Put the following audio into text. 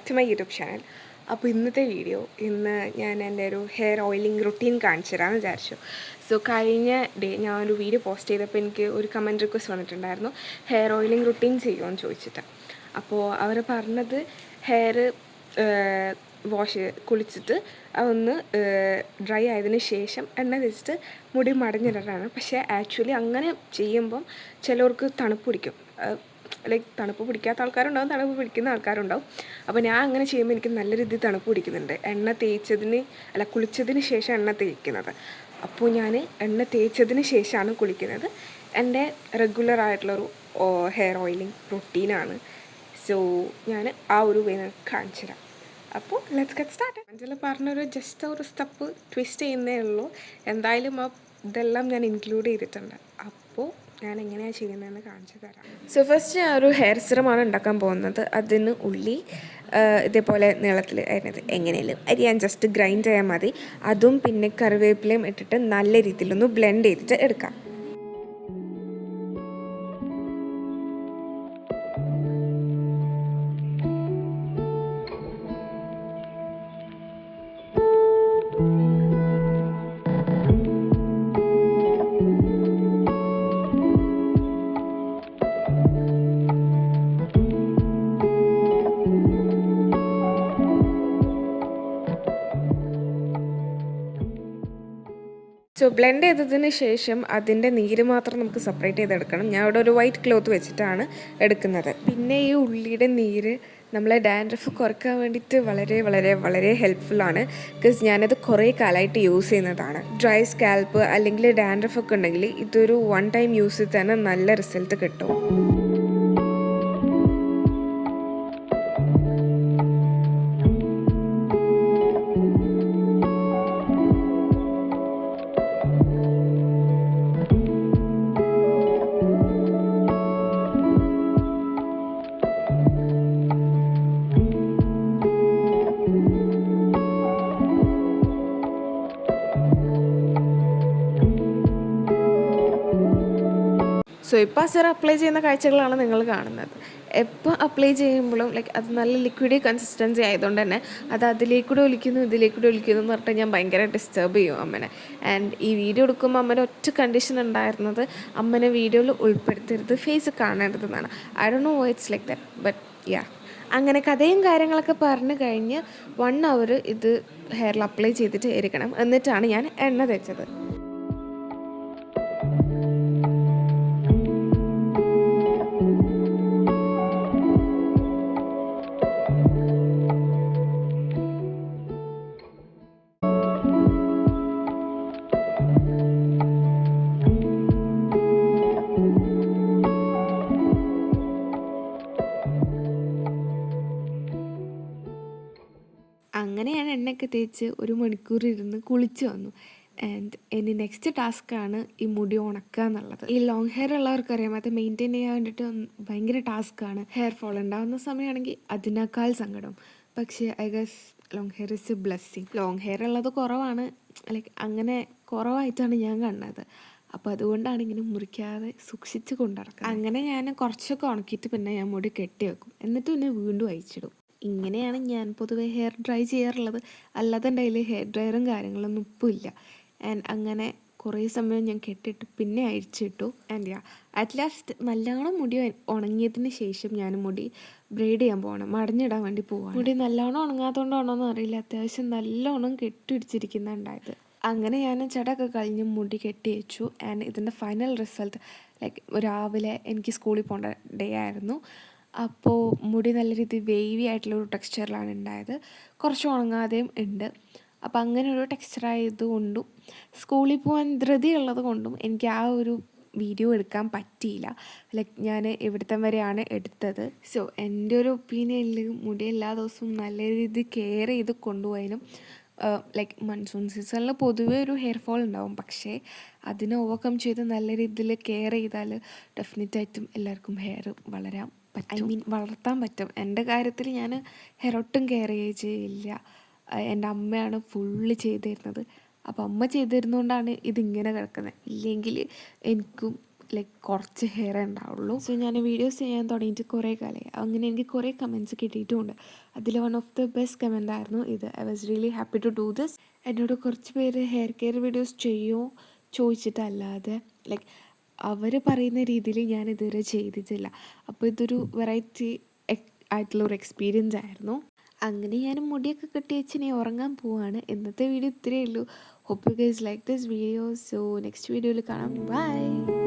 Back to my YouTube channel. അപ്പോൾ ഇന്നത്തെ video ഞാൻ എൻ്റെ ഒരു ഹെയർ ഓയിലിംഗ് റുട്ടീൻ കാണിച്ചു തരാമെന്ന് വിചാരിച്ചു. സോ കഴിഞ്ഞ ഡേ ഞാനൊരു വീഡിയോ പോസ്റ്റ് ചെയ്തപ്പോൾ എനിക്ക് ഒരു കമൻറ്റ് റിക്വസ്റ്റ് വന്നിട്ടുണ്ടായിരുന്നു, ഹെയർ ഓയിലിംഗ് റുട്ടീൻ ചെയ്യുമോ ചോദിച്ചിട്ട്. അപ്പോൾ അവർ പറഞ്ഞത് ഹെയർ കുളിച്ചിട്ട് അതൊന്ന് ഡ്രൈ ആയതിനു ശേഷം എണ്ണ വെച്ചിട്ട് മുടി മടഞ്ഞിടാനാണ്. പക്ഷേ ആക്ച്വലി അങ്ങനെ ചെയ്യുമ്പം ചിലർക്ക് തണുപ്പ് പിടിക്കും. ലൈക്ക് തണുപ്പ് പിടിക്കാത്ത ആൾക്കാരുണ്ടാവും, തണുപ്പ് പിടിക്കുന്ന ആൾക്കാരുണ്ടാവും. അപ്പോൾ ഞാൻ അങ്ങനെ ചെയ്യുമ്പോൾ എനിക്ക് നല്ല രീതിയിൽ തണുപ്പ് പിടിക്കുന്നുണ്ട്. കുളിച്ചതിന് ശേഷം എണ്ണ തേക്കുന്നത്. അപ്പോൾ ഞാൻ എണ്ണ തേച്ചതിന് ശേഷമാണ് കുളിക്കുന്നത്. എൻ്റെ റെഗുലർ ആയിട്ടുള്ളൊരു ഹെയർ ഓയിലിംഗ് റുട്ടീനാണ്. സോ ഞാൻ ആ ഒരു വേ കാണിച്ചു തരാം. അപ്പോൾ ലെറ്റ്സ് ഗെറ്റ് സ്റ്റാർട്ട്. അഞ്ചല പറഞ്ഞൊരു ജസ്റ്റ് ഒരു സ്റ്റെപ്പ് ട്വിസ്റ്റ് ചെയ്യുന്നേ ഉള്ളൂ. എന്തായാലും ഇതെല്ലാം ഞാൻ ഇൻക്ലൂഡ് ചെയ്തിട്ടുണ്ട്. അപ്പോൾ ഞാൻ എങ്ങനെയാണ് ചെയ്യുന്നതെന്ന് കാണിച്ചു തരാം. സോ ഫസ്റ്റ് ഞാൻ ഒരു ഹെയർ സിറമാണ് ഉണ്ടാക്കാൻ പോകുന്നത്. അതിന് ഉള്ളി ഇതേപോലെ നീളത്തിൽ അരിഞ്ഞത് എങ്ങനെയും അരിയാൻ ജസ്റ്റ് ഗ്രൈൻഡ് ചെയ്യാൻ മതി. അതും പിന്നെ കറിവേപ്പിലയും ഇട്ടിട്ട് നല്ല രീതിയിലൊന്ന് ബ്ലെൻഡ് ചെയ്തിട്ട് എടുക്കാം. സോ ബ്ലെൻഡ് ചെയ്തതിന് ശേഷം അതിൻ്റെ നീര് മാത്രം നമുക്ക് സെപ്പറേറ്റ് ചെയ്തെടുക്കണം. ഞാൻ ഇവിടെ ഒരു വൈറ്റ് ക്ലോത്ത് വെച്ചിട്ടാണ് എടുക്കുന്നത്. പിന്നെ ഈ ഉള്ളിയുടെ നീര് നമ്മളെ ഡാൻഡ്രഫ് കുറയ്ക്കാൻ വേണ്ടിയിട്ട് വളരെ വളരെ വളരെ ഹെൽപ്ഫുള്ളാണ്. ബിക്കോസ് ഞാനത് കുറേ കാലമായിട്ട് യൂസ് ചെയ്യുന്നതാണ്. ഡ്രൈ സ്കാൽപ്പ് അല്ലെങ്കിൽ ഡാൻഡ്രഫ് ഒക്കെ ഉണ്ടെങ്കിൽ ഇതൊരു വൺ ടൈം യൂസിൽ തന്നെ നല്ല റിസൾട്ട് കിട്ടും. സോ ഇപ്പോൾ ആ സിറം അപ്ലൈ ചെയ്യുന്ന കാഴ്ചകളാണ് നിങ്ങൾ കാണുന്നത്. എപ്പോൾ അപ്ലൈ ചെയ്യുമ്പോഴും അത് നല്ല ലിക്വിഡി കൺസിസ്റ്റൻസി ആയതുകൊണ്ട് തന്നെ അത് ഇതിലേക്കൂടെ ഒലിക്കുന്നു എന്ന് പറഞ്ഞിട്ട് ഞാൻ ഭയങ്കര ഡിസ്റ്റർബ് ചെയ്യും അമ്മനെ. ആൻഡ് ഈ വീഡിയോ എടുക്കുമ്പോൾ അമ്മനെ ഒറ്റ കണ്ടീഷൻ ഉണ്ടായിരുന്നത്, അമ്മനെ വീഡിയോയിൽ ഉൾപ്പെടുത്തരുത്, ഫേസ് കാണരുതെന്നാണ്. I don't know why it's like that, but yeah. അങ്ങനെ കഥയും കാര്യങ്ങളൊക്കെ പറഞ്ഞു കഴിഞ്ഞ് 1 hour ഇത് ഹെയറിൽ അപ്ലൈ ചെയ്തിട്ട് ഇരിക്കണം. എന്നിട്ടാണ് ഞാൻ എണ്ണ തേച്ചത്. അങ്ങനെ ഞാൻ എണ്ണയൊക്കെ തേച്ച് 1 മണിക്കൂർ ഇരുന്ന് കുളിച്ച് വന്നു. ആൻഡ് ഇനി നെക്സ്റ്റ് ടാസ്ക്കാണ് ഈ മുടി ഉണക്കുക എന്നുള്ളത്. ഈ ലോങ് ഹെയർ ഉള്ളവർക്കറിയാം, അത് മെയിൻറ്റെയിൻ ചെയ്യാൻ വേണ്ടിയിട്ട് ഭയങ്കര ടാസ്ക്കാണ്. ഹെയർ ഫോൾ ഉണ്ടാകുന്ന സമയമാണെങ്കിൽ അതിനേക്കാൾ സങ്കടം. പക്ഷേ I guess long hair is A blessing. Long hair ഉള്ളത് കുറവാണ്, അങ്ങനെ കുറവായിട്ടാണ് ഞാൻ കണ്ടത്. അപ്പോൾ അതുകൊണ്ടാണ് ഇങ്ങനെ മുറിക്കാതെ സൂക്ഷിച്ച് കൊണ്ടിറക്കുക. അങ്ങനെ ഞാൻ കുറച്ചൊക്കെ ഉണക്കിയിട്ട് പിന്നെ ഞാൻ മുടി കെട്ടി വെക്കും. എന്നിട്ട് പിന്നെ വീണ്ടും അയച്ചിടും. ഇങ്ങനെയാണ് ഞാൻ പൊതുവേ ഹെയർ ഡ്രൈ ചെയ്യാറുള്ളത്. അല്ലാതെ എൻ്റെ കയ്യിൽ ഹെയർ ഡ്രയറും കാര്യങ്ങളൊന്നും ഇപ്പോൾ ഇല്ല. ആൻഡ് അങ്ങനെ കുറേ സമയം ഞാൻ കെട്ടിയിട്ട് പിന്നെ അഴിച്ചിട്ടു. ആൻഡ് അറ്റ് ലാസ്റ്റ് നല്ലോണം മുടി ഉണങ്ങിയതിന് ശേഷം ഞാൻ മുടി ബ്രെയ്ഡ് ചെയ്യാൻ പോകണം, മടഞ്ഞിടാൻ വേണ്ടി പോവാണ്. മുടി നല്ലോണം ഉണങ്ങാത്തതുകൊണ്ടാണോ എന്ന് അറിയില്ല, അത്യാവശ്യം നല്ലോണം കെട്ടിടിച്ചിരിക്കുന്നുണ്ടായത്. അങ്ങനെ ഞാൻ ചടയൊക്കെ കഴിഞ്ഞ് മുടി കെട്ടി വെച്ചു. ആൻഡ് ഇതിൻ്റെ ഫൈനൽ റിസൾട്ട് രാവിലെ എനിക്ക് സ്കൂളിൽ പോകേണ്ട ഡേ ആയിരുന്നു. അപ്പോൾ മുടി നല്ല രീതിയിൽ വേവി ആയിട്ടുള്ളൊരു ടെക്സ്ചറിലാണ് ഉണ്ടായത്. കുറച്ച് ഉണങ്ങാതെയും ഉണ്ട്. അപ്പോൾ അങ്ങനെ ഒരു ടെക്സ്ചറായതുകൊണ്ടും സ്കൂളിൽ പോകാൻ ധൃതി ഉള്ളത് കൊണ്ടും എനിക്ക് ആ ഒരു വീഡിയോ എടുക്കാൻ പറ്റിയില്ല. ഞാൻ ഇവിടുത്തെ വരെയാണ് എടുത്തത്. സോ എൻ്റെ ഒരു ഒപ്പീനിയനിൽ മുടി എല്ലാ ദിവസവും നല്ല രീതിയിൽ കെയർ ചെയ്ത് കൊണ്ടുപോയതിനും മൺസൂൺ സീസണിൽ പൊതുവേ ഒരു ഹെയർ ഫോൾ ഉണ്ടാവും. പക്ഷേ അതിനെ ഓവർകം ചെയ്ത് നല്ല രീതിയിൽ കെയർ ചെയ്താൽ ഡെഫിനറ്റായിട്ടും എല്ലാവർക്കും ഹെയർ വളരാൻ പറ്റും, വളർത്താൻ പറ്റും. എൻ്റെ കാര്യത്തിൽ ഞാൻ ഹെയർ ഒട്ടും കെയർ ചെയ്യില്ല. എൻ്റെ അമ്മയാണ് ഫുള്ള് ചെയ്തു തരുന്നത്. അപ്പോൾ അമ്മ ചെയ്തു തരുന്നതുകൊണ്ടാണ് ഇതിങ്ങനെ കിടക്കുന്നത്. ഇല്ലെങ്കിൽ എനിക്കും ലൈക്ക് കുറച്ച് ഹെയർ ഉണ്ടാവുള്ളൂ. സോ ഞാൻ വീഡിയോസ് ചെയ്യാൻ തുടങ്ങിയിട്ട് കുറേ കാലമായി. അങ്ങനെ എനിക്ക് കുറേ കമൻറ്റ്സ് കിട്ടിയിട്ടുമുണ്ട്. അതിൽ one of the best comment ആയിരുന്നു ഇത്. I was really happy to do this. എന്നോട് കുറച്ച് പേര് ഹെയർ കെയർ വീഡിയോസ് ചെയ്യുമോ ചോദിച്ചിട്ടല്ലാതെ ലൈക്ക് അവർ പറയുന്ന രീതിയിൽ ഞാൻ ഇതുവരെ ചെയ്തിട്ടില്ല. അപ്പോൾ ഇതൊരു വെറൈറ്റി ആയിട്ടുള്ളൊരു എക്സ്പീരിയൻസ് ആയിരുന്നു. അങ്ങനെ ഞാൻ മുടിയൊക്കെ കെട്ടി വെച്ച് ഇനി ഉറങ്ങാൻ പോവാണ്. ഇന്നത്തെ വീഡിയോ ഇത്രയേ ഉള്ളൂ. Hope you guys like this video. So next വീഡിയോയിൽ കാണാം. ബൈ.